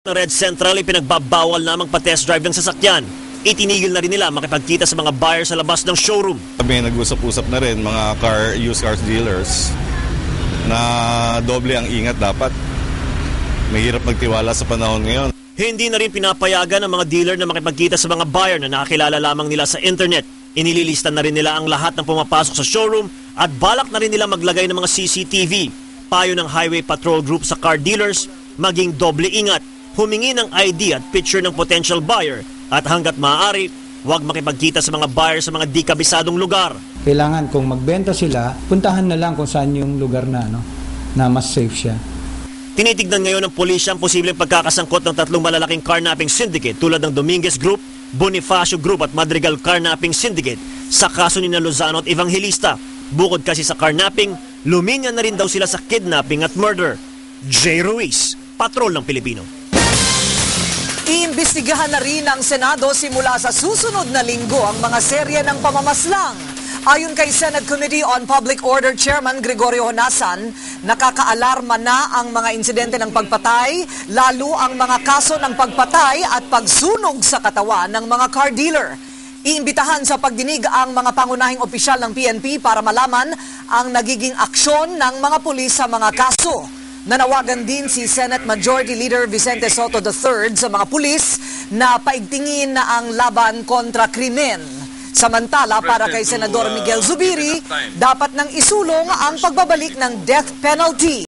Ng Red Central ay pinagbabawal namang pa-test drive ng sasakyan. Itinigil na rin nila makipagkita sa mga buyer sa labas ng showroom. Kami nag-usap-usap na rin mga used cars dealers na doble ang ingat dapat. Mahirap magtiwala sa panahon ngayon. Hindi na rin pinapayagan ng mga dealer na makipagkita sa mga buyer na nakakilala lamang nila sa internet. Inililista na rin nila ang lahat ng pumapasok sa showroom at balak na rin nila maglagay ng mga CCTV. Payo ng Highway Patrol Group sa car dealers, maging doble ingat. Humingi ng ID at picture ng potential buyer at hanggat maaari, huwag makipagkita sa mga buyer sa mga di kabisadong lugar. Kailangan kung magbenta sila, puntahan na lang kung saan yung lugar na mas safe siya. Tinitignan ngayon ng pulisya ang posibleng pagkakasangkot ng tatlong malalaking carnapping syndicate tulad ng Dominguez Group, Bonifacio Group at Madrigal Carnapping Syndicate sa kaso ni Lozano at Evangelista. Bukod kasi sa carnapping, luminya na rin daw sila sa kidnapping at murder. J. Ruiz, Patrol ng Pilipino. Iimbestigahan na rin ng Senado simula sa susunod na linggo ang mga serye ng pamamaslang. Ayon kay Senate Committee on Public Order Chairman Gregorio Honasan, nakakaalarma na ang mga insidente ng pagpatay, lalo ang mga kaso ng pagpatay at pagsunog sa katawan ng mga car dealer. Iimbitahan sa pagdinig ang mga pangunahing opisyal ng PNP para malaman ang nagiging aksyon ng mga pulis sa mga kaso. Nanawagan din si Senate Majority Leader Vicente Soto III sa mga pulis na paigtingin na ang laban kontra krimen. Samantala, para kay Senador Miguel Zubiri, dapat nang isulong ang pagbabalik ng death penalty.